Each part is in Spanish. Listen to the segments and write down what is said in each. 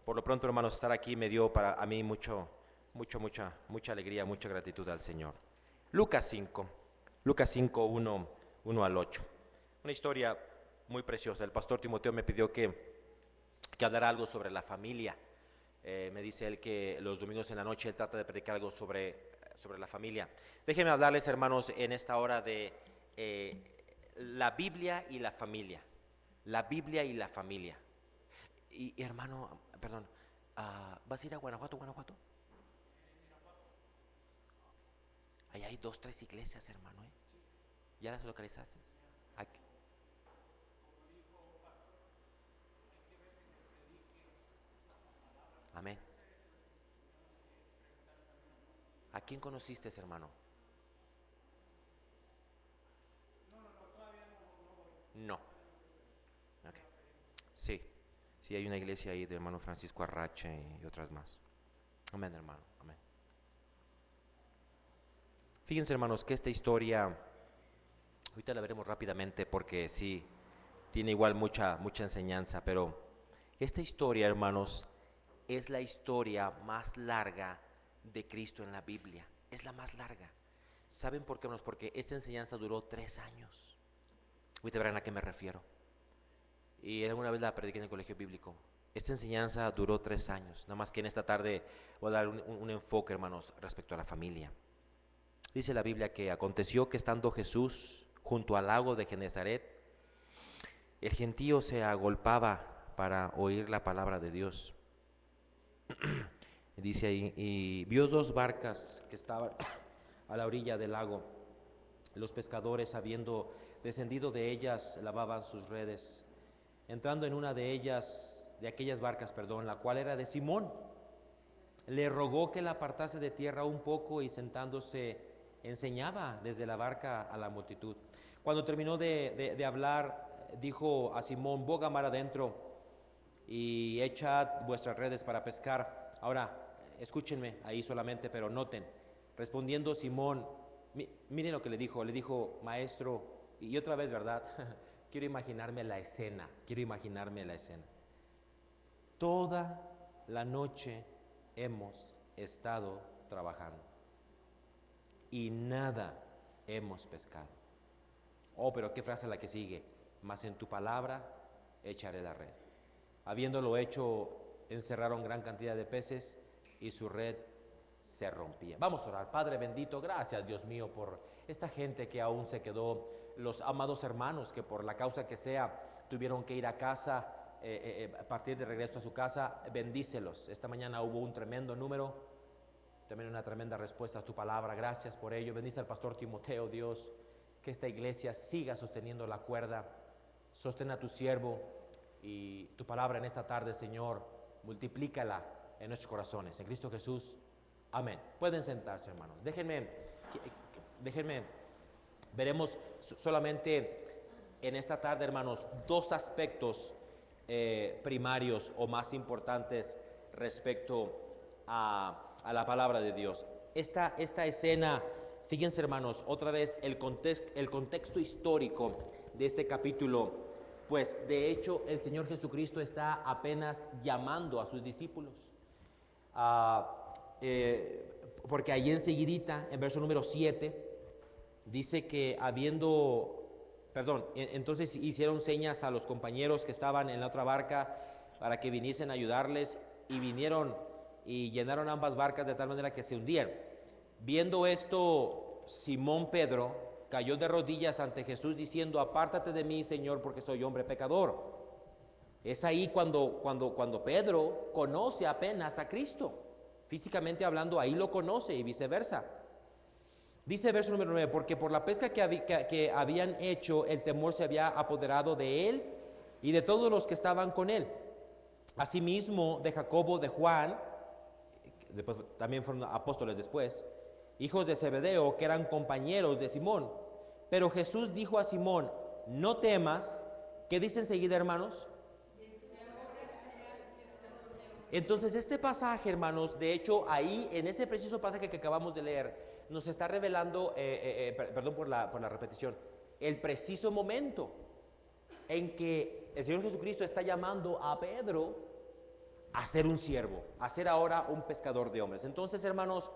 Por lo pronto, hermanos, estar aquí me dio para a mí mucha alegría, mucha gratitud al Señor. Lucas 5, 1 al 8. Una historia muy preciosa. El pastor Timoteo me pidió que hablara algo sobre la familia. Me dice él que los domingos en la noche él trata de predicar algo sobre la familia. Déjenme hablarles, hermanos, en esta hora de la Biblia y la familia. La Biblia y la familia. Y hermano, perdón, ¿vas a ir a Guanajuato? Ahí hay 2, 3 iglesias, hermano, ¿eh? ¿Ya las localizaste? Aquí. Amén. ¿A quién conociste, hermano? No. Ok. Sí, sí, hay una iglesia ahí del hermano Francisco Arrache y otras más. Amén, hermano, amén. Fíjense, hermanos, que esta historia, ahorita la veremos rápidamente porque sí, tiene igual mucha enseñanza, pero esta historia, hermanos, es la historia más larga de Cristo en la Biblia. Es la más larga. ¿Saben por qué, hermanos? Porque esta enseñanza duró 3 años. Ahorita verán a qué me refiero. Y alguna vez la prediqué en el colegio bíblico. Esta enseñanza duró 3 años. Nada más que en esta tarde voy a dar un enfoque, hermanos, respecto a la familia. Dice la Biblia que aconteció que estando Jesús junto al lago de Genezaret, el gentío se agolpaba para oír la palabra de Dios. Dice ahí, y vio 2 barcas que estaban a la orilla del lago. Los pescadores, habiendo descendido de ellas, lavaban sus redes. Entrando en una de ellas, de aquellas barcas, perdón, la cual era de Simón, le rogó que la apartase de tierra un poco y sentándose enseñaba desde la barca a la multitud. Cuando terminó de hablar, dijo a Simón, boga mar adentro y echad vuestras redes para pescar. Ahora, escúchenme ahí solamente, pero noten, respondiendo Simón, miren lo que le dijo, maestro, y otra vez, ¿verdad? Quiero imaginarme la escena. Toda la noche hemos estado trabajando y nada hemos pescado. Oh, pero qué frase la que sigue. Mas en tu palabra echaré la red. Habiéndolo hecho, encerraron gran cantidad de peces y su red se rompía. Vamos a orar. Padre bendito, gracias, Dios mío, por esta gente que aún se quedó, los amados hermanos que por la causa que sea tuvieron que ir a casa, partir de regreso a su casa. Bendícelos. Esta mañana hubo un tremendo número, también una tremenda respuesta a tu palabra. Gracias por ello. Bendice al pastor Timoteo, Dios, que esta iglesia siga sosteniendo la cuerda. Sostén a tu siervo y tu palabra en esta tarde, Señor, multiplícala en nuestros corazones. En Cristo Jesús, amén. Pueden sentarse, hermanos. Déjenme, veremos solamente en esta tarde, hermanos, 2 aspectos primarios o más importantes respecto a la palabra de Dios. Esta escena, fíjense, hermanos, otra vez el contexto histórico de este capítulo. Pues de hecho el Señor Jesucristo está apenas llamando a sus discípulos. Porque ahí enseguidita, en verso número 7, dice que entonces hicieron señas a los compañeros que estaban en la otra barca para que viniesen a ayudarles, y vinieron y llenaron ambas barcas de tal manera que se hundieron. Viendo esto, Simón Pedro cayó de rodillas ante Jesús diciendo, apártate de mí, Señor, porque soy hombre pecador. Es ahí cuando Pedro conoce apenas a Cristo. Físicamente hablando, ahí lo conoce y viceversa. Dice verso número 9, porque por la pesca que habían hecho, el temor se había apoderado de él y de todos los que estaban con él. Asimismo, de Jacobo, de Juan, después también fueron apóstoles después, hijos de Zebedeo, que eran compañeros de Simón. Pero Jesús dijo a Simón, no temas. ¿Qué dice enseguida, hermanos? Entonces este pasaje, hermanos, de hecho ahí en ese preciso pasaje que acabamos de leer, nos está revelando, perdón por la repetición, el preciso momento en que el Señor Jesucristo está llamando a Pedro a ser un siervo, a ser ahora un pescador de hombres. Entonces, hermanos,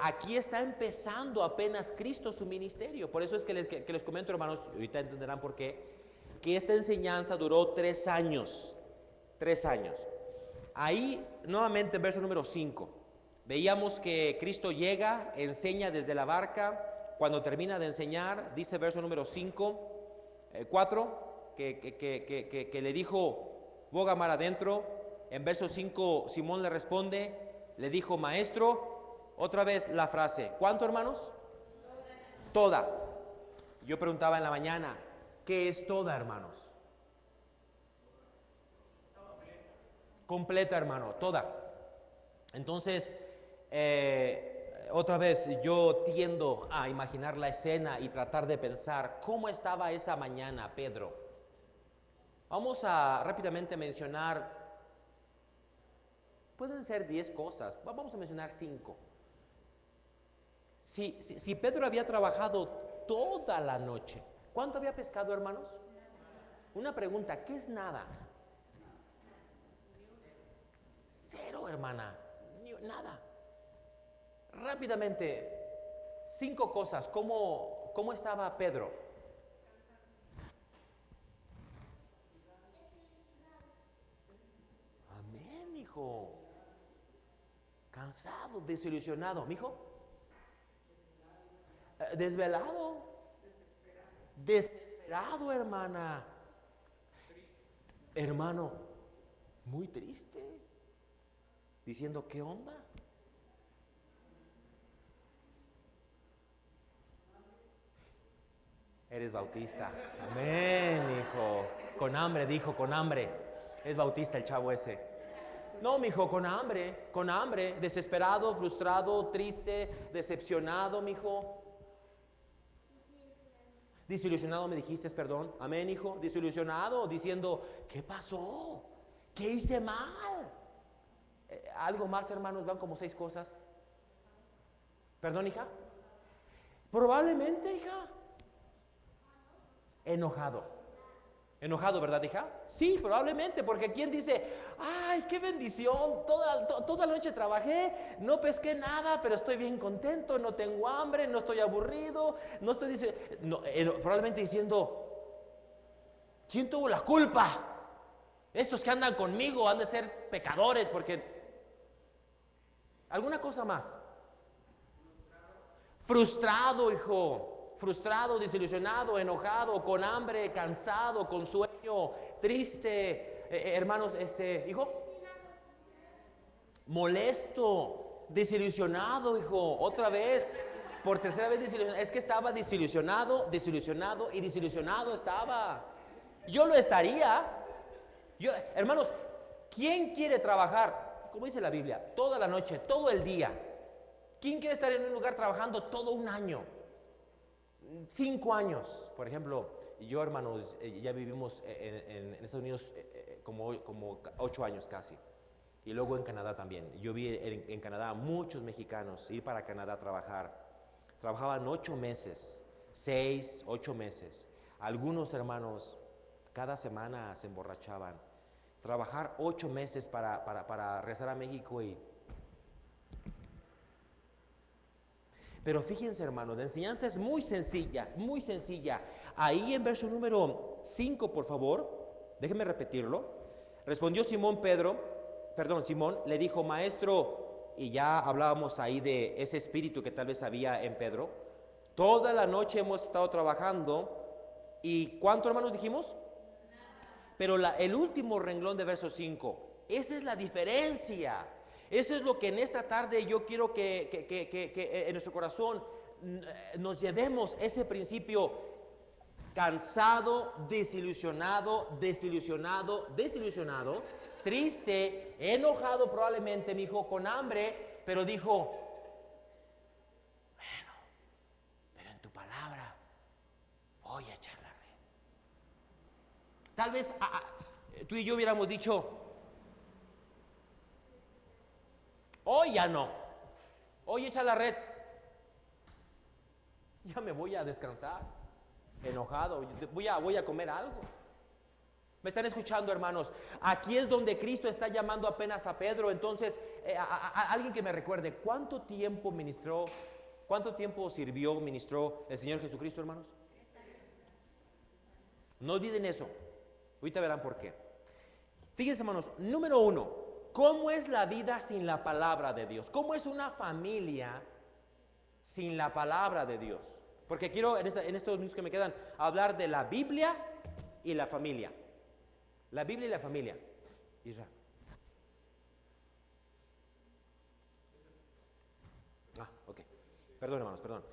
aquí está empezando apenas Cristo su ministerio. Por eso es que les comento, hermanos, ahorita entenderán por qué, que esta enseñanza duró 3 años. 3 años. Ahí, nuevamente, en verso número 5, veíamos que Cristo llega, enseña desde la barca. Cuando termina de enseñar, dice verso número 4, que le dijo, boga mar adentro. En verso 5, Simón le responde, le dijo, maestro. Otra vez la frase, ¿cuánto, hermanos? Toda. Yo preguntaba en la mañana, ¿qué es toda, hermanos? Completa, hermano, toda. Entonces, otra vez yo tiendo a imaginar la escena y tratar de pensar cómo estaba esa mañana Pedro. Vamos a rápidamente mencionar, pueden ser 10 cosas, vamos a mencionar 5. Si Pedro había trabajado toda la noche, ¿cuánto había pescado, hermanos? Una pregunta, ¿qué es nada? 0, hermana, nada. Rápidamente, 5 cosas. ¿Cómo estaba Pedro? Amén, hijo. Cansado, desilusionado, mijo. Desvelado. Desesperado, hermana. Hermano, muy triste. Diciendo, ¿qué onda? Eres bautista. Amén, hijo. Con hambre, dijo, con hambre. Es bautista el chavo ese. No, mijo, con hambre, desesperado, frustrado, triste, decepcionado, mijo. Desilusionado me dijiste, perdón. Amén, hijo. Desilusionado, diciendo, ¿qué pasó? ¿Qué hice mal? Algo más, hermanos, van como 6 cosas. ¿Perdón, hija? Probablemente, hija. Enojado, ¿verdad, hija? Sí, probablemente, porque ¿quién dice, ay, qué bendición, toda la noche trabajé, no pesqué nada, pero estoy bien contento, no tengo hambre, no estoy aburrido, no estoy diciendo, probablemente diciendo, ¿quién tuvo la culpa? Estos que andan conmigo han de ser pecadores, porque... ¿Alguna cosa más? Frustrado, hijo. Frustrado, desilusionado, enojado, con hambre, cansado, con sueño, triste, hermanos, hijo, molesto, desilusionado, hijo, otra vez, por tercera vez desilusionado. Es que estaba desilusionado y desilusionado estaba. Yo lo estaría. Hermanos, ¿quién quiere trabajar, como dice la Biblia, toda la noche, todo el día? ¿Quién quiere estar en un lugar trabajando todo un año? 5 años, por ejemplo, yo, hermanos, ya vivimos en Estados Unidos como 8 años casi, y luego en Canadá también. Yo vi en Canadá muchos mexicanos ir para Canadá a trabajar. Trabajaban 8 meses, 6, 8 meses. Algunos hermanos cada semana se emborrachaban. Trabajar 8 meses para regresar a México y... Pero fíjense, hermanos, la enseñanza es muy sencilla, muy sencilla. Ahí en verso número 5, por favor, déjenme repetirlo. Respondió Simón le dijo, maestro, y ya hablábamos ahí de ese espíritu que tal vez había en Pedro. Toda la noche hemos estado trabajando, ¿y cuánto, hermanos, dijimos? Pero el último renglón de verso 5, esa es la diferencia. Eso es lo que en esta tarde yo quiero que en nuestro corazón nos llevemos, ese principio: cansado, desilusionado, triste, enojado probablemente, mi hijo, con hambre, pero dijo, bueno, pero en tu palabra voy a echar la red. Tal vez tú y yo hubiéramos dicho, hoy ya no, hoy echa la red, ya me voy a descansar, enojado, voy a comer algo. ¿Me están escuchando, hermanos? Aquí es donde Cristo está llamando apenas a Pedro. Entonces, alguien que me recuerde, ¿cuánto tiempo ministró, cuánto tiempo sirvió, ministró el Señor Jesucristo, hermanos? No olviden eso. Ahorita verán por qué. Fíjense, hermanos, número 1, ¿cómo es la vida sin la palabra de Dios? ¿Cómo es una familia sin la palabra de Dios? Porque quiero en estos minutos que me quedan hablar de la Biblia y la familia. La Biblia y la familia. Israel. Ok. Perdón, hermanos, perdón.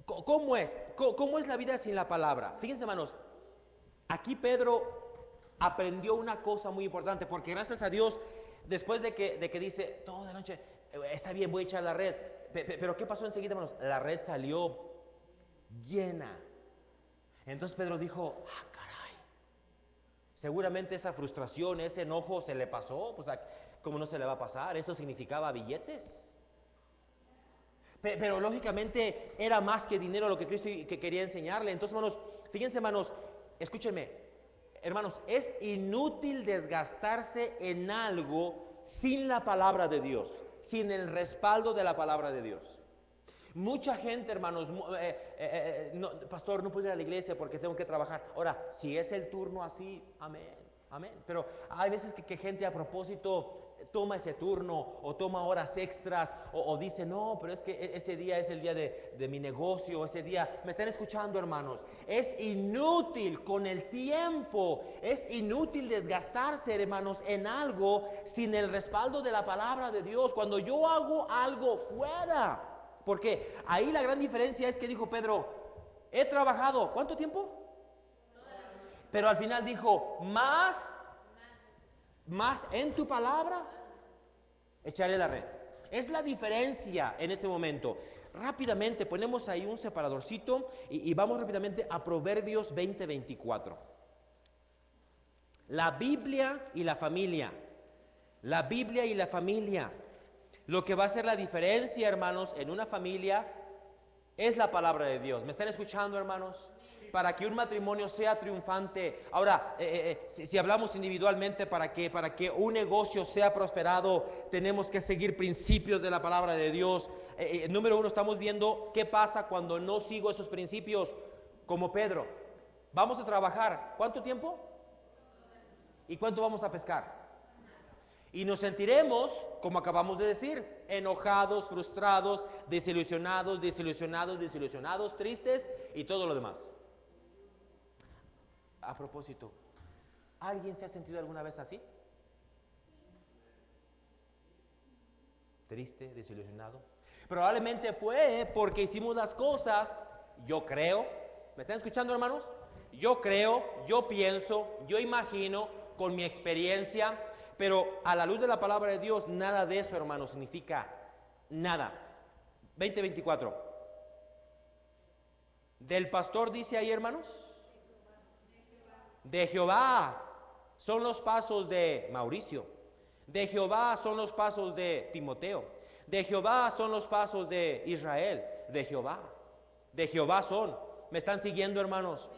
¿Cómo es? ¿Cómo es la vida sin la palabra? Fíjense, hermanos, aquí Pedro aprendió una cosa muy importante, porque gracias a Dios, después de que dice, toda la noche, está bien, voy a echar la red. Pero ¿qué pasó enseguida, hermanos? La red salió llena. Entonces Pedro dijo, caray. Seguramente esa frustración, ese enojo se le pasó, pues ¿cómo no se le va a pasar? Eso significaba billetes. Pero lógicamente era más que dinero lo que Cristo que quería enseñarle. Entonces, hermanos, fíjense, hermanos, escúchenme, hermanos, es inútil desgastarse en algo sin la palabra de Dios, sin el respaldo de la palabra de Dios. Mucha gente, hermanos, pastor, no puedo ir a la iglesia porque tengo que trabajar. Ahora, si es el turno así, amén, amén. Pero hay veces que gente a propósito toma ese turno o toma horas extras o dice, no, pero es que ese día es el día de mi negocio, ese día, ¿me están escuchando, hermanos? Es inútil con el tiempo, es inútil desgastarse, hermanos, en algo sin el respaldo de la palabra de Dios. Cuando yo hago algo fuera, porque ahí la gran diferencia es que dijo Pedro, he trabajado, ¿cuánto tiempo? Pero al final dijo, más en tu palabra echaré la red. Es la diferencia en este momento. Rápidamente ponemos ahí un separadorcito y vamos rápidamente a Proverbios 20:24. La Biblia y la familia. La Biblia y la familia. Lo que va a hacer la diferencia, hermanos, en una familia es la palabra de Dios. ¿Me están escuchando, hermanos? Para que un matrimonio sea triunfante. Ahora, si hablamos individualmente, para que un negocio sea prosperado, tenemos que seguir principios de la palabra de Dios. Número 1, estamos viendo qué pasa cuando no sigo esos principios, como Pedro. Vamos a trabajar, ¿cuánto tiempo? ¿Y cuánto vamos a pescar? Y nos sentiremos, como acabamos de decir, enojados, frustrados, desilusionados, tristes y todo lo demás. A propósito, ¿alguien se ha sentido alguna vez así? Triste, desilusionado. Probablemente fue porque hicimos las cosas, yo creo. ¿Me están escuchando, hermanos? Yo creo, yo pienso, yo imagino, con mi experiencia, pero a la luz de la palabra de Dios, nada de eso, hermanos, significa nada. 20:24. Del pastor dice ahí, hermanos. De Jehová son los pasos de Mauricio. De Jehová son los pasos de Timoteo. De Jehová son los pasos de Israel. De Jehová. De Jehová son. ¿Me están siguiendo, hermanos?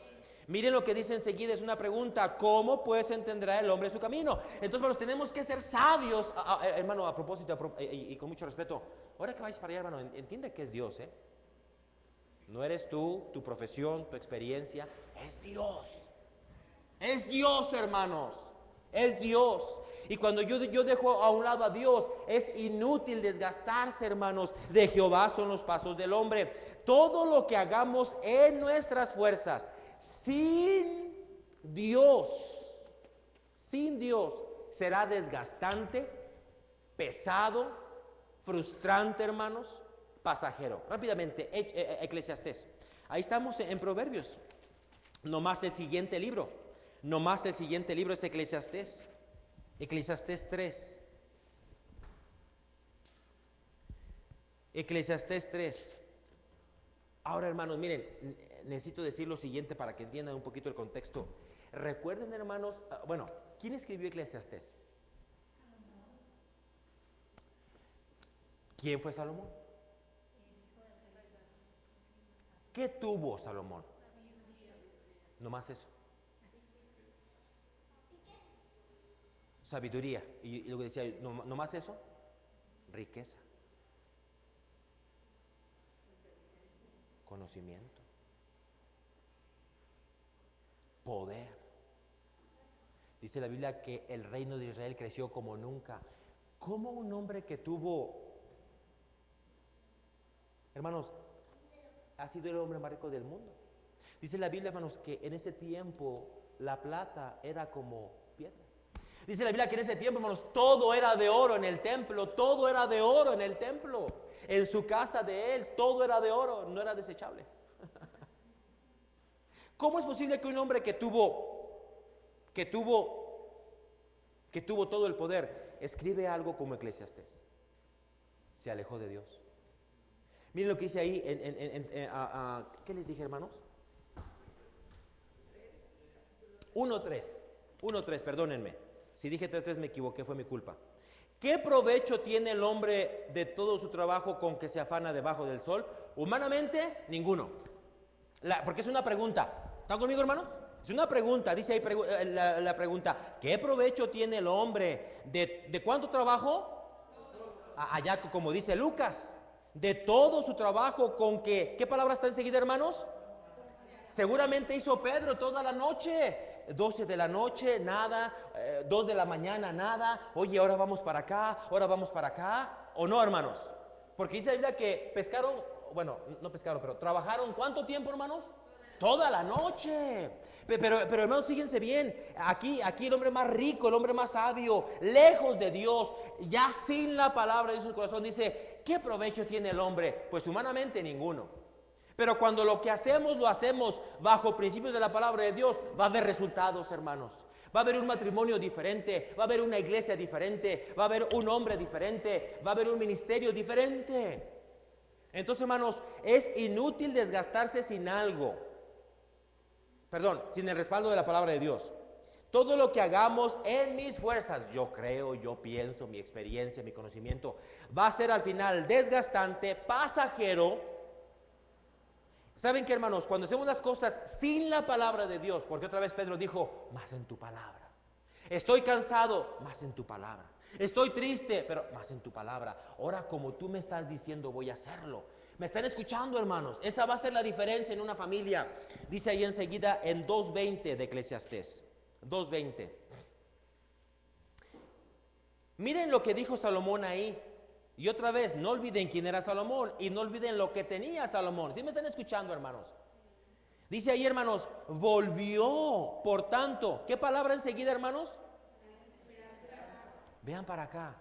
Miren lo que dice enseguida, es una pregunta: ¿cómo pues entenderá el hombre su camino? Entonces, hermanos, tenemos que ser sabios. Hermano, a propósito, y con mucho respeto, ahora que vais para allá, hermano, entiende que es Dios, ¿eh? No eres tú, tu profesión, tu experiencia, es Dios. Es Dios, hermanos, es Dios. Y cuando yo dejo a un lado a Dios, es inútil desgastarse, hermanos. De Jehová son los pasos del hombre. Todo lo que hagamos en nuestras fuerzas, sin Dios, será desgastante, pesado, frustrante, hermanos, pasajero. Rápidamente, Eclesiastés. Ahí estamos en Proverbios. Nomás el siguiente libro es Eclesiastés. Eclesiastés 3. Eclesiastés 3. Ahora, hermanos, miren, necesito decir lo siguiente para que entiendan un poquito el contexto. Recuerden, hermanos, bueno, ¿quién escribió Eclesiastés? ¿Quién fue Salomón? ¿Qué tuvo Salomón? Nomás eso. sabiduría. Y lo que decía, no más eso, riqueza, conocimiento, poder. Dice la Biblia que el reino de Israel creció como nunca. ¿Cómo un hombre que tuvo, hermanos, ha sido el hombre más rico del mundo? Dice la Biblia, hermanos, que en ese tiempo la plata era como piedra. Dice la Biblia que en ese tiempo, hermanos, todo era de oro en el templo, todo era de oro en el templo. En su casa de él, todo era de oro, no era desechable. ¿Cómo es posible que un hombre que tuvo todo el poder, escribe algo como Eclesiastés? Se alejó de Dios. Miren lo que dice ahí, ¿qué les dije, hermanos? 1:3, perdónenme. Si dije 3:3 me equivoqué, fue mi culpa. ¿Qué provecho tiene el hombre de todo su trabajo con que se afana debajo del sol? Humanamente, ninguno. Porque es una pregunta. ¿Están conmigo, hermanos? Es una pregunta, dice ahí la pregunta. ¿Qué provecho tiene el hombre de cuánto trabajo? Allá como dice Lucas, de todo su trabajo con que, ¿qué palabra está enseguida, hermanos? Seguramente hizo Pedro toda la noche. 12 de la noche, nada. 2 de la mañana, nada. Oye, ahora vamos para acá, ahora vamos para acá. ¿O no, hermanos? Porque dice la Biblia que pescaron, bueno, no pescaron, pero trabajaron. ¿Cuánto tiempo, hermanos? Toda la noche. Pero hermanos, fíjense bien. Aquí el hombre más rico, el hombre más sabio, lejos de Dios, ya sin la palabra de su corazón, dice, ¿qué provecho tiene el hombre? Pues humanamente ninguno. Pero cuando lo que hacemos, lo hacemos bajo principios de la palabra de Dios, va a haber resultados, hermanos. Va a haber un matrimonio diferente, va a haber una iglesia diferente, va a haber un hombre diferente, va a haber un ministerio diferente. Entonces, hermanos, es inútil desgastarse sin algo. Perdón, sin el respaldo de la palabra de Dios. Todo lo que hagamos en mis fuerzas, yo creo, yo pienso, mi experiencia, mi conocimiento, va a ser al final desgastante, pasajero. ¿Saben qué, hermanos? Cuando hacemos las cosas sin la palabra de Dios, porque otra vez Pedro dijo, más en tu palabra. Estoy cansado, más en tu palabra. Estoy triste, pero más en tu palabra. Ahora, como tú me estás diciendo, voy a hacerlo. ¿Me están escuchando, hermanos? Esa va a ser la diferencia en una familia. Dice ahí enseguida en 2:20 de Eclesiastés. 2:20. Miren lo que dijo Salomón ahí. Y otra vez, no olviden quién era Salomón y no olviden lo que tenía Salomón. ¿Sí me están escuchando, hermanos? Dice ahí, hermanos, volvió, por tanto. ¿Qué palabra enseguida, hermanos? Vean para acá.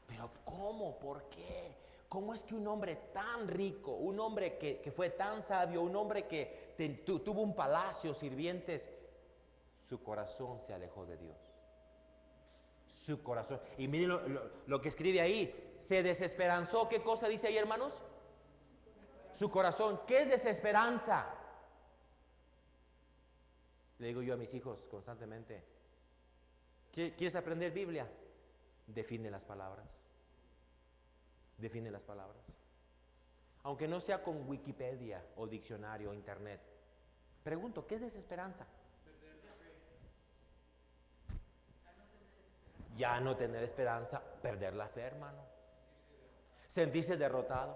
Pero ¿cómo? ¿Por qué? ¿Cómo es que un hombre tan rico, un hombre que fue tan sabio, un hombre que tuvo un palacio, sirvientes, su corazón se alejó de Dios? Su corazón. Y miren lo que escribe ahí. Se desesperanzó. ¿Qué cosa dice ahí, hermanos? Su corazón. ¿Qué es desesperanza? Le digo yo a mis hijos constantemente, ¿quieres aprender Biblia? Define las palabras. Define las palabras. Aunque no sea con Wikipedia o diccionario o internet. Pregunto, ¿qué es desesperanza? Ya no tener esperanza, perder la fe, hermano. Sentirse derrotado.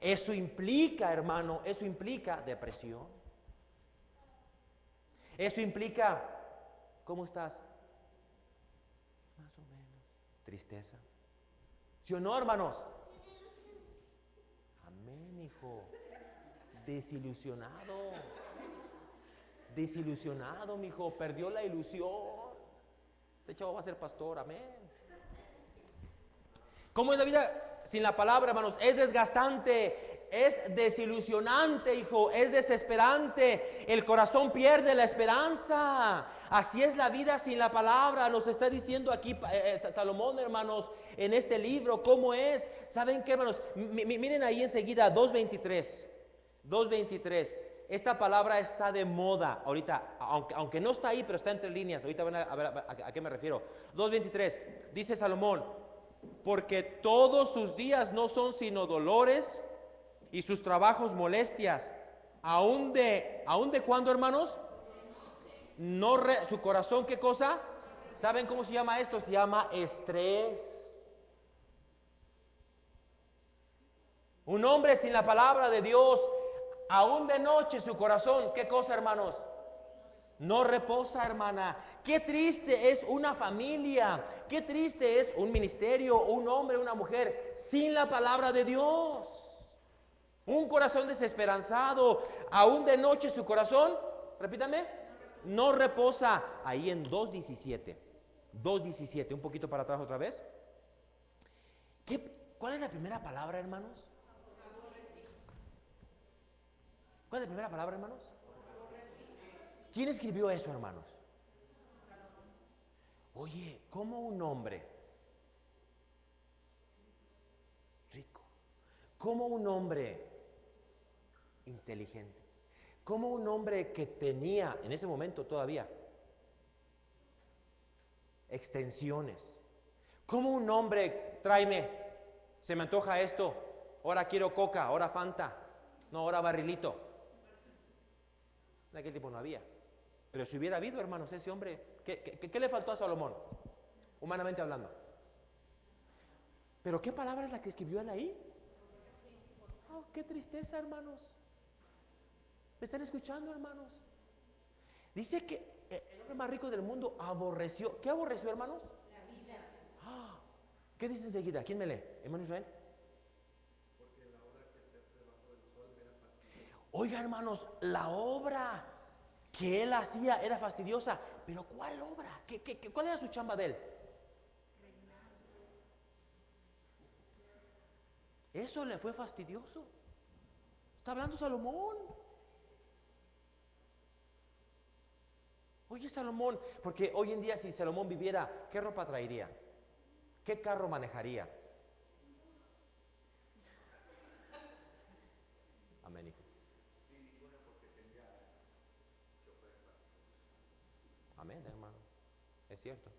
Eso implica, hermano, eso implica depresión. Eso implica, ¿cómo estás? Más o menos. Tristeza. ¿Sí o no, hermanos? Amén, hijo. Desilusionado. Desilusionado, mi hijo. Perdió la ilusión. Este chavo va a ser pastor, amén. ¿Cómo es la vida sin la palabra, hermanos? Es desgastante, es desilusionante, hijo, es desesperante. El corazón pierde la esperanza. Así es la vida sin la palabra. Nos está diciendo aquí Salomón, hermanos, en este libro, ¿cómo es? ¿Saben qué, hermanos? Miren ahí enseguida, 2:23. 2:23. Esta palabra está de moda ahorita, aunque no está ahí, pero está entre líneas. Ahorita van a ver a qué me refiero. 2:23, dice Salomón, porque todos sus días no son sino dolores y sus trabajos molestias. ¿Aún de cuándo, hermanos? No su corazón, ¿qué cosa? ¿Saben cómo se llama esto? Se llama estrés. Un hombre sin la palabra de Dios, aún de noche su corazón, ¿qué cosa, hermanos? No reposa, hermana. Qué triste es una familia, qué triste es un ministerio, un hombre, una mujer sin la palabra de Dios. Un corazón desesperanzado, aún de noche su corazón, repítame, no reposa. Ahí en 2:17, 2:17, un poquito para atrás otra vez. ¿Cuál es la primera palabra, hermanos? ¿Cuál es la primera palabra, hermanos? ¿Quién escribió eso, hermanos? Oye, ¿cómo un hombre rico, cómo un hombre inteligente, cómo un hombre que tenía en ese momento todavía extensiones, cómo un hombre, tráeme, se me antoja esto, ahora quiero coca, ahora Fanta, no, ahora barrilito? En aquel tiempo no había. Pero si hubiera habido, hermanos, ese hombre, ¿qué le faltó a Salomón? Humanamente hablando. ¿Pero qué palabra es la que escribió él ahí? Oh, qué tristeza, hermanos. ¿Me están escuchando, hermanos? Dice que el hombre más rico del mundo aborreció. ¿Qué aborreció, hermanos? La vida. ¿Qué dice enseguida? ¿Quién me lee? ¿Hermano Israel? Porque la obra que se hace debajo del sol era fastidiosa. Oiga, hermanos, la obra que él hacía era fastidiosa. ¿Pero cuál obra? ¿Cuál era su chamba de él? Eso le fue fastidioso. Está hablando Salomón. Oye, Salomón, porque hoy en día si Salomón viviera, ¿qué ropa traería? ¿Qué carro manejaría? Amén, hijo. Amén, hermano. Es cierto.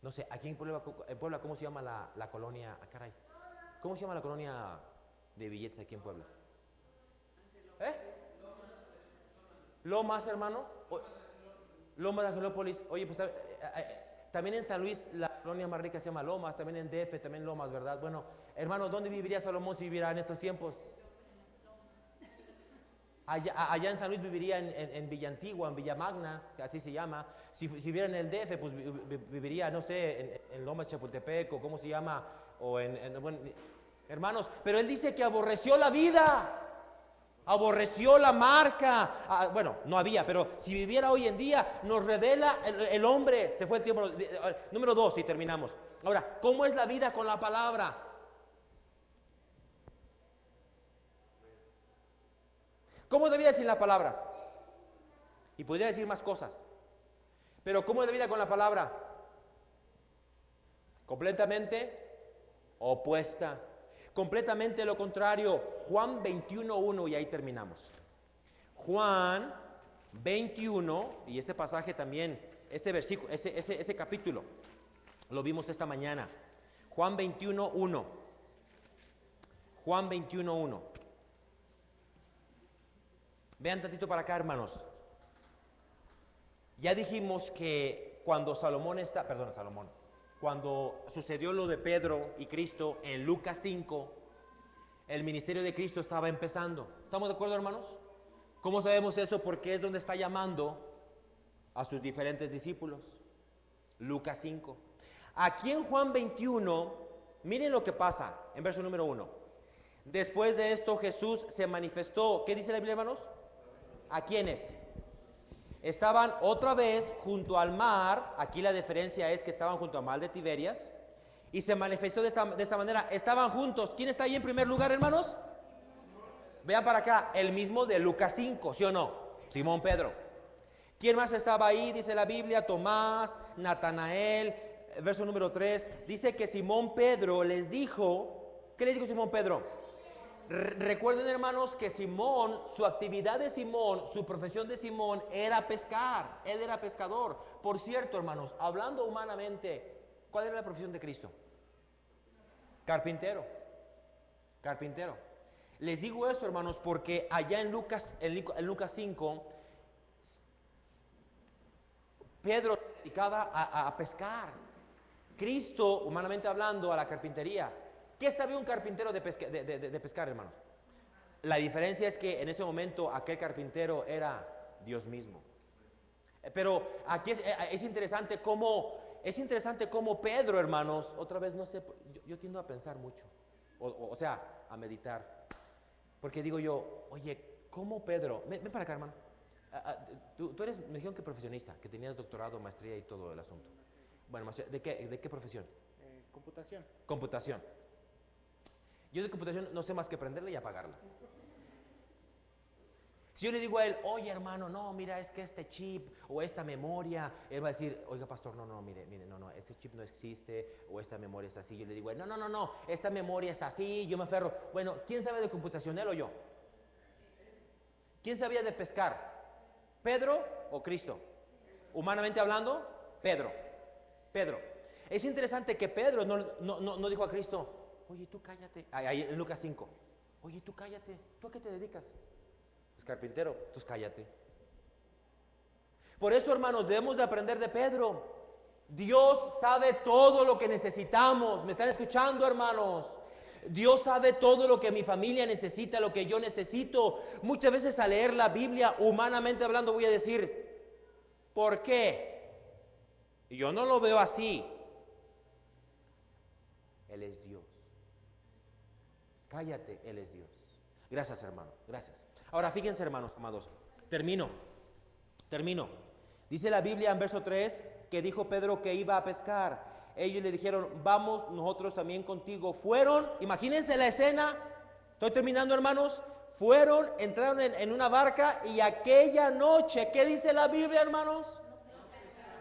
No sé, aquí en Puebla, ¿cómo se llama la colonia? Caray. ¿Cómo se llama la colonia de billetes aquí en Puebla? ¿Eh? Lomas, hermano. Lomas de Angelópolis. Oye, pues también en San Luis la colonia más rica se llama Lomas, también en DF, también Lomas, ¿verdad? Bueno, hermano, ¿dónde viviría Salomón si viviera en estos tiempos? Allá en San Luis viviría en Villa Antigua, en Villa Magna, que así se llama. Si viviera en el DF, pues viviría, no sé, en Lomas Chapultepec, o cómo se llama, o bueno, hermanos, pero él dice que aborreció la vida, aborreció la marca. Bueno, no había, pero si viviera hoy en día, nos revela el hombre. Se fue el tiempo. Número 2 y terminamos. Ahora, ¿cómo es la vida con la palabra? ¿Cómo es la vida sin la palabra? Y podría decir más cosas. Pero ¿cómo es la vida con la palabra? Completamente opuesta. Completamente lo contrario. Juan 21:1 y ahí terminamos. Juan 21, y ese pasaje también, ese versículo, ese capítulo, lo vimos esta mañana. Juan 21:1. Juan 21:1. Vean tantito para acá, hermanos. Ya dijimos que cuando cuando sucedió lo de Pedro y Cristo en Lucas 5, el ministerio de Cristo estaba empezando. ¿Estamos de acuerdo, hermanos? ¿Cómo sabemos eso? Porque es donde está llamando a sus diferentes discípulos. Lucas 5. Aquí en Juan 21, miren lo que pasa en verso número 1. Después de esto Jesús se manifestó. ¿Qué dice la Biblia, hermanos? ¿A quiénes? Estaban otra vez junto al mar. Aquí la diferencia es que estaban junto al mar de Tiberias. Y se manifestó de esta manera. Estaban juntos. ¿Quién está ahí en primer lugar, hermanos? Vean para acá. El mismo de Lucas 5, ¿sí o no? Simón Pedro. ¿Quién más estaba ahí? Dice la Biblia. Tomás, Natanael. Verso número 3. Dice que Simón Pedro les dijo. ¿Qué les dijo Simón Pedro? Recuerden, hermanos, que Simón, su actividad de Simón, su profesión de Simón era pescar. Él era pescador. Por cierto, hermanos, hablando humanamente, ¿cuál era la profesión de Cristo? Carpintero. Carpintero. Les digo esto, hermanos, porque allá en Lucas 5, Pedro dedicaba a pescar. Cristo, humanamente hablando, a la carpintería. ¿Qué sabía un carpintero de pescar, hermanos? La diferencia es que en ese momento aquel carpintero era Dios mismo. Pero aquí es interesante cómo Pedro, hermanos, otra vez no sé, yo tiendo a pensar mucho, o sea, a meditar. Porque digo yo, oye, ¿cómo Pedro? Ven para acá, hermano. Tú eres, me dijeron que profesionista, que tenías doctorado, maestría y todo el asunto. Bueno, ¿de qué profesión? Computación. Computación. Yo de computación no sé más que prenderla y apagarla. Si yo le digo a él, oye hermano, no, mira, es que este chip o esta memoria, él va a decir, oiga pastor, no, mire, no, ese chip no existe o esta memoria es así. Yo le digo, no, esta memoria es así, yo me aferro. Bueno, ¿quién sabe de computación, él o yo? ¿Quién sabía de pescar? ¿Pedro o Cristo? Humanamente hablando, Pedro. Es interesante que Pedro no dijo a Cristo, oye, tú cállate. Ahí en Lucas 5, oye, tú cállate, ¿tú a qué te dedicas? Es carpintero, entonces cállate. Por eso, hermanos, debemos de aprender de Pedro. Dios sabe todo lo que necesitamos. ¿Me están escuchando, hermanos? Dios sabe todo lo que mi familia necesita, lo que yo necesito. Muchas veces al leer la Biblia, humanamente hablando, voy a decir, ¿por qué? Y yo no lo veo así. Él es Dios. Cállate, Él es Dios. Gracias, hermano, gracias. Ahora fíjense, hermanos amados, termino. Dice la Biblia en verso 3 que dijo Pedro que iba a pescar. Ellos le dijeron, vamos nosotros también contigo. Fueron, imagínense la escena, estoy terminando, hermanos. Entraron en una barca y aquella noche, ¿qué dice la Biblia, hermanos?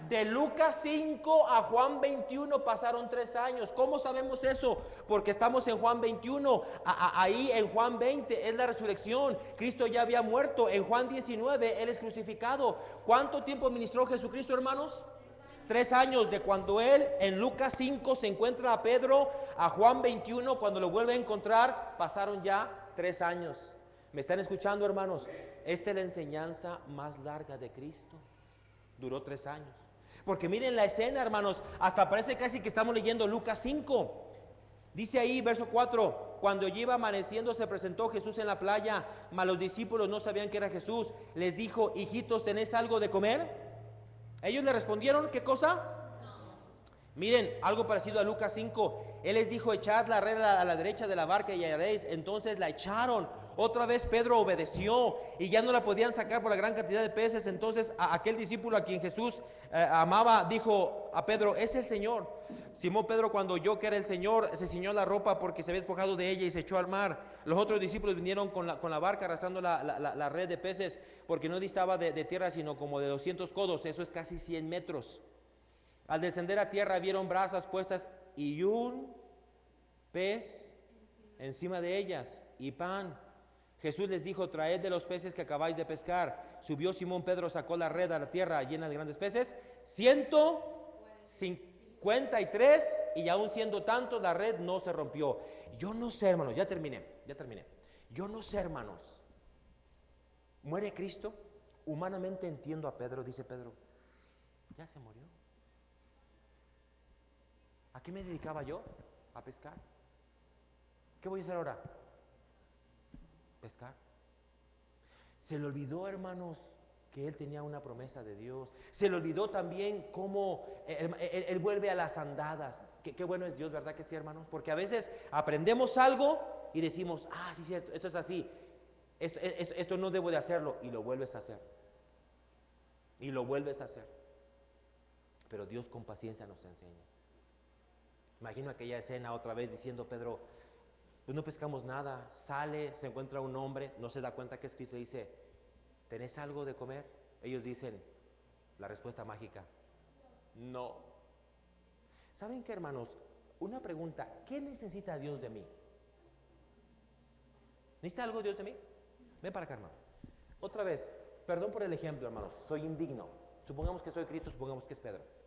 De Lucas 5 a Juan 21 pasaron 3 años. ¿Cómo sabemos eso? Porque estamos en Juan 21. Ahí en Juan 20 es la resurrección. Cristo ya había muerto. En Juan 19 Él es crucificado. ¿Cuánto tiempo ministró Jesucristo, hermanos? 3 años. De cuando Él en Lucas 5 se encuentra a Pedro, a Juan 21 cuando lo vuelve a encontrar, pasaron ya 3 años. ¿Me están escuchando, hermanos? Esta es la enseñanza más larga de Cristo. Duró 3 años. Porque miren la escena, hermanos, hasta parece casi que estamos leyendo Lucas 5. Dice ahí, verso 4, cuando ya iba amaneciendo se presentó Jesús en la playa, mas los discípulos no sabían que era Jesús. Les dijo, hijitos, ¿tenéis algo de comer? Ellos le respondieron, ¿qué cosa? Miren, algo parecido a Lucas 5. Él les dijo, echad la red a la derecha de la barca y hallaréis. Entonces la echaron. Otra vez Pedro obedeció y ya no la podían sacar por la gran cantidad de peces. Entonces aquel discípulo a quien Jesús amaba dijo a Pedro, es el Señor. Simón Pedro, cuando oyó que era el Señor, se ciñó la ropa porque se había despojado de ella y se echó al mar. Los otros discípulos vinieron con la barca arrastrando la red de peces, porque no distaba de tierra sino como de 200 codos, eso es casi 100 metros. Al descender a tierra vieron brasas puestas y un pez encima de ellas y pan. Jesús les dijo, traed de los peces que acabáis de pescar. Subió Simón Pedro, sacó la red a la tierra llena de grandes peces, 153, y aún siendo tanto la red no se rompió. Yo no sé, hermanos, ya terminé. Yo no sé, hermanos. Muere Cristo, humanamente entiendo a Pedro, dice Pedro, ya se murió. ¿A qué me dedicaba yo? A pescar. ¿Qué voy a hacer ahora? Pescar. Se le olvidó, hermanos, que él tenía una promesa de Dios. Se le olvidó también cómo él vuelve a las andadas. Qué bueno es Dios, ¿verdad que sí, hermanos? Porque a veces aprendemos algo y decimos, sí, cierto, esto es así. Esto no debo de hacerlo. Y lo vuelves a hacer. Pero Dios con paciencia nos enseña. Imagino aquella escena otra vez diciendo Pedro, pues no pescamos nada. Sale, se encuentra un hombre, no se da cuenta que es Cristo, dice, ¿tenés algo de comer? Ellos dicen, la respuesta mágica, no. ¿Saben qué, hermanos? Una pregunta, ¿qué necesita Dios de mí? ¿Necesita algo Dios de mí? Ven para acá, hermano. Otra vez, perdón por el ejemplo, hermanos, soy indigno. Supongamos que soy Cristo, supongamos que es Pedro.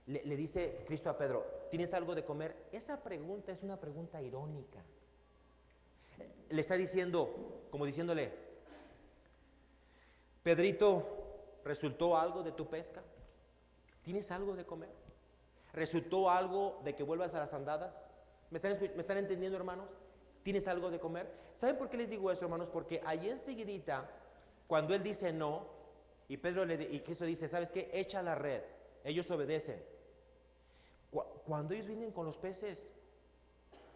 Le dice Cristo a Pedro, ¿tienes algo de comer? Esa pregunta es una pregunta irónica. Le está diciendo, como diciéndole, Pedrito, ¿resultó algo de tu pesca? ¿Tienes algo de comer? ¿Resultó algo de que vuelvas a las andadas? ¿Me están entendiendo, hermanos? ¿Tienes algo de comer? ¿Saben por qué les digo eso, hermanos? Porque allí enseguidita, cuando él dice no, y Cristo dice, ¿sabes qué? Echa la red. Ellos obedecen. Cuando ellos vienen con los peces,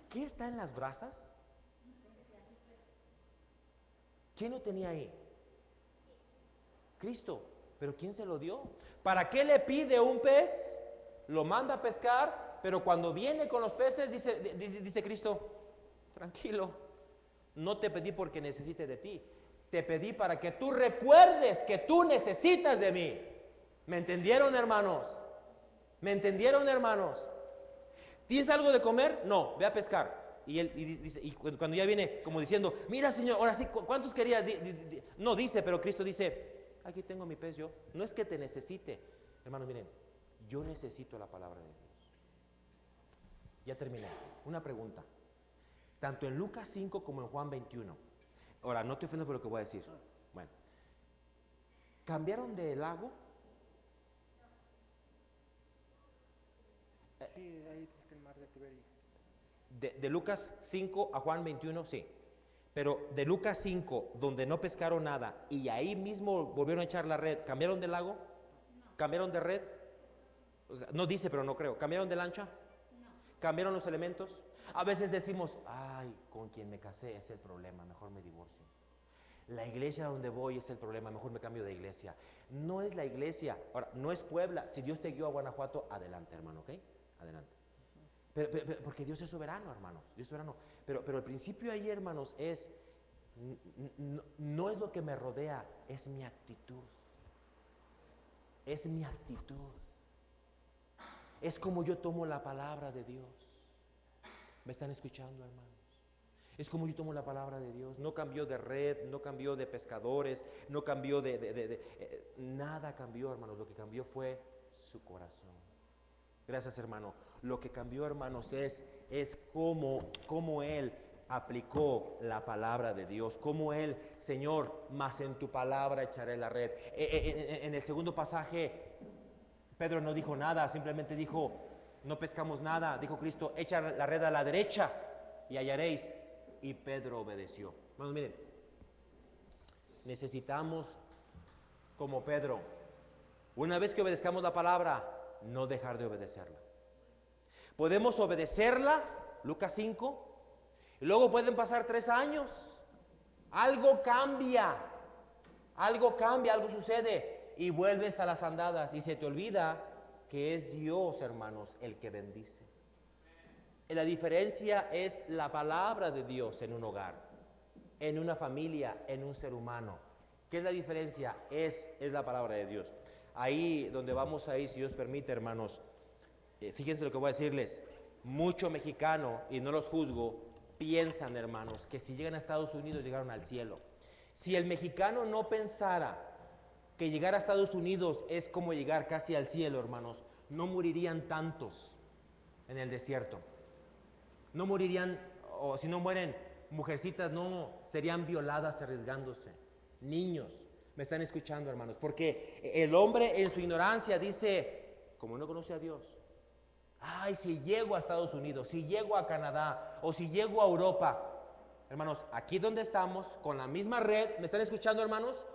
¿qué está en las brasas? ¿Quién lo tenía ahí? Cristo. ¿Pero quién se lo dio? ¿Para qué le pide un pez? Lo manda a pescar, pero cuando viene con los peces, dice Cristo, tranquilo, no te pedí porque necesite de ti. Te pedí para que tú recuerdes que tú necesitas de mí. ¿Me entendieron, hermanos? ¿Me entendieron, hermanos? ¿Tienes algo de comer? No, ve a pescar. Y él dice, y cuando ya viene como diciendo, mira, Señor, ahora sí, ¿cuántos querías? No dice, pero Cristo dice, aquí tengo mi pez yo. No es que te necesite. Hermanos, miren, yo necesito la palabra de Dios. Ya terminé. Una pregunta. Tanto en Lucas 5 como en Juan 21. Ahora, no te ofendas por lo que voy a decir. Bueno. ¿Cambiaron de lago? Sí, ahí dice el mar de Tiberias. De Lucas 5 a Juan 21, sí. Pero de Lucas 5, donde no pescaron nada, y ahí mismo volvieron a echar la red, ¿cambiaron de lago? No. ¿Cambiaron de red? O sea, no dice, pero no creo. ¿Cambiaron de lancha? No. ¿Cambiaron los elementos? A veces decimos, ay, con quien me casé es el problema, mejor me divorcio. La iglesia donde voy es el problema, mejor me cambio de iglesia. No es la iglesia, ahora, no es Puebla. Si Dios te guió a Guanajuato, adelante, hermano, ¿ok? Adelante. Pero, porque Dios es soberano, hermanos, Dios es soberano. Pero el principio ahí, hermanos, es, no es lo que me rodea, es mi actitud. Es mi actitud. Es como yo tomo la palabra de Dios. ¿Me están escuchando, hermanos? Es como yo tomo la palabra de Dios. No cambió de red, no cambió de pescadores, no cambió nada cambió, hermanos. Lo que cambió fue su corazón. Gracias, hermano. Lo que cambió, hermanos, es cómo Él aplicó la palabra de Dios. Cómo Él, Señor, más en tu palabra echaré la red. En el segundo pasaje, Pedro no dijo nada, simplemente dijo, no pescamos nada. Dijo Cristo, echa la red a la derecha y hallaréis. Y Pedro obedeció. Hermanos, miren, necesitamos, como Pedro, una vez que obedezcamos la palabra, no dejar de obedecerla. Podemos obedecerla, Lucas 5, y luego pueden pasar 3 años. Algo cambia, algo sucede, y vuelves a las andadas, y se te olvida que es Dios, hermanos, el que bendice. La diferencia es la palabra de Dios en un hogar, en una familia, en un ser humano. ¿Qué es la diferencia? Es la palabra de Dios. Ahí donde vamos a ir, si Dios permite, hermanos, fíjense lo que voy a decirles. Mucho mexicano, y no los juzgo, piensan, hermanos, que si llegan a Estados Unidos llegaron al cielo. Si el mexicano no pensara que llegar a Estados Unidos es como llegar casi al cielo, hermanos, no morirían tantos en el desierto. No morirían, o si no mueren mujercitas, no serían violadas arriesgándose. Niños, me están escuchando, hermanos, porque el hombre en su ignorancia dice, como no conoce a Dios, ay, si llego a Estados Unidos, si llego a Canadá, o si llego a Europa. Hermanos, aquí donde estamos, con la misma red, ¿me están escuchando, hermanos?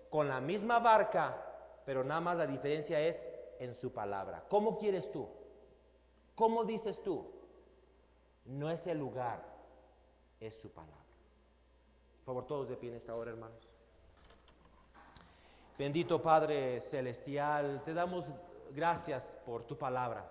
Con la misma barca, pero nada más la diferencia es en su palabra. ¿Cómo quieres tú? ¿Cómo dices tú? No es el lugar, es su palabra. Por favor, todos de pie en esta hora, hermanos. Bendito Padre Celestial, te damos gracias por tu palabra.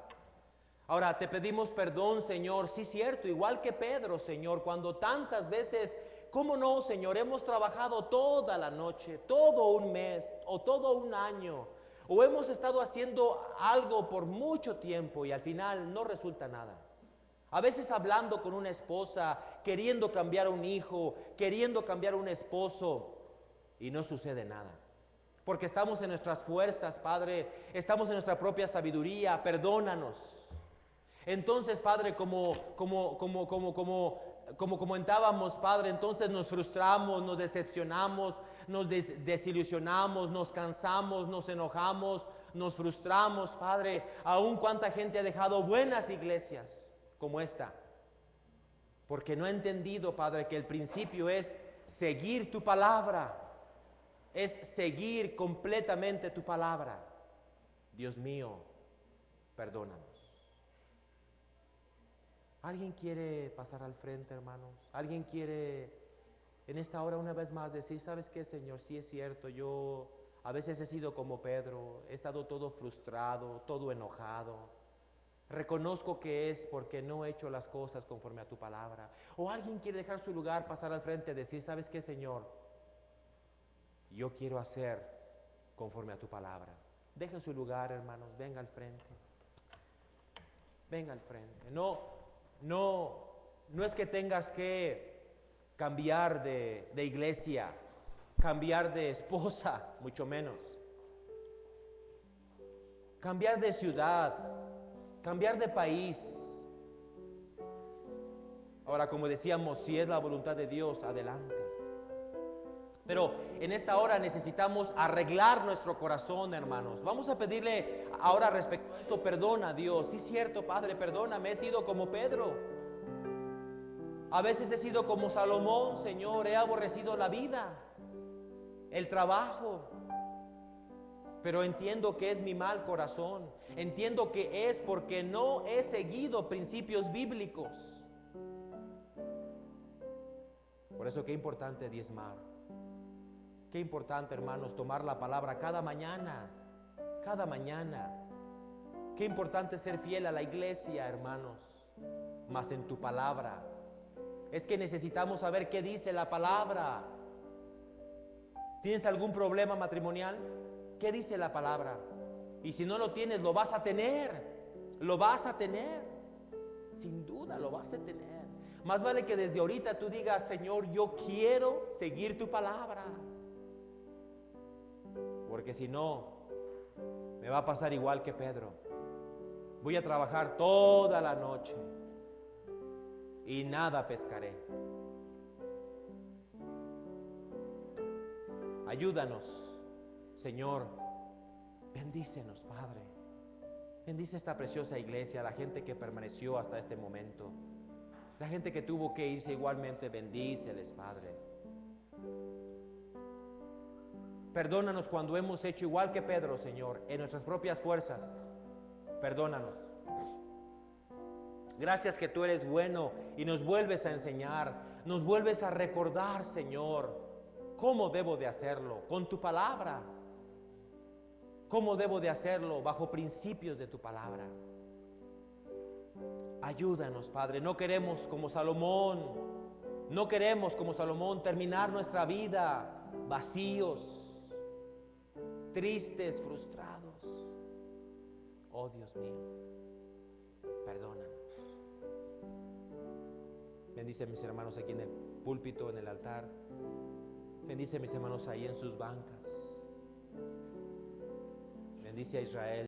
Ahora te pedimos perdón, Señor, sí, cierto, igual que Pedro, Señor, cuando tantas veces, ¿cómo no, Señor? Hemos trabajado toda la noche, todo un mes o todo un año, o hemos estado haciendo algo por mucho tiempo y al final no resulta nada. A veces hablando con una esposa, queriendo cambiar un hijo, queriendo cambiar un esposo, y no sucede nada. Porque estamos en nuestras fuerzas, Padre, estamos en nuestra propia sabiduría, perdónanos. Entonces, Padre, como comentábamos, Padre, entonces nos frustramos, nos decepcionamos, nos desilusionamos, nos cansamos, nos enojamos, nos frustramos, Padre, aún cuánta gente ha dejado buenas iglesias como esta, porque no ha entendido, Padre, que el principio es seguir tu palabra, es seguir completamente tu palabra. Dios mío, perdónanos. ¿Alguien quiere pasar al frente, hermanos? ¿Alguien quiere en esta hora una vez más decir, ¿sabes qué, Señor? Sí es cierto, yo a veces he sido como Pedro, he estado todo frustrado, todo enojado. Reconozco que es porque no he hecho las cosas conforme a tu palabra. O alguien quiere dejar su lugar, pasar al frente y decir, ¿sabes qué, Señor? Yo quiero hacer conforme a tu palabra. Deje su lugar, hermanos, venga al frente. Venga al frente. No es que tengas que cambiar de iglesia, cambiar de esposa, mucho menos. Cambiar de ciudad, cambiar de país. Ahora, como decíamos, si es la voluntad de Dios, adelante. Pero en esta hora necesitamos arreglar nuestro corazón, hermanos. Vamos a pedirle ahora respecto a esto, perdona a Dios. Sí es cierto, Padre, perdóname, he sido como Pedro. A veces he sido como Salomón, Señor, he aborrecido la vida, el trabajo. Pero entiendo que es mi mal corazón. Entiendo que es porque no he seguido principios bíblicos. Por eso qué importante diezmar. Qué importante, hermanos, tomar la palabra cada mañana. Cada mañana. Qué importante ser fiel a la iglesia, hermanos. Mas en tu palabra. Es que necesitamos saber qué dice la palabra. ¿Tienes algún problema matrimonial? ¿Qué dice la palabra? Y si no lo tienes, lo vas a tener. Lo vas a tener. Sin duda lo vas a tener. Más vale que desde ahorita tú digas, Señor, yo quiero seguir tu palabra. Porque si no, me va a pasar igual que Pedro. Voy a trabajar toda la noche y nada pescaré. Ayúdanos, Señor. Bendícenos, Padre. Bendice esta preciosa iglesia, la gente que permaneció hasta este momento, la gente que tuvo que irse igualmente, bendíceles, Padre. Perdónanos cuando hemos hecho igual que Pedro, Señor, en nuestras propias fuerzas. Perdónanos. Gracias que tú eres bueno y nos vuelves a enseñar, nos vuelves a recordar, Señor, cómo debo de hacerlo, con tu palabra. ¿Cómo debo de hacerlo? Bajo principios de tu palabra. Ayúdanos, Padre. No queremos como Salomón, terminar nuestra vida vacíos, tristes, frustrados. Oh Dios mío, perdónanos. Bendice a mis hermanos aquí en el púlpito, en el altar. Bendice a mis hermanos ahí en sus bancas. Bendice a Israel.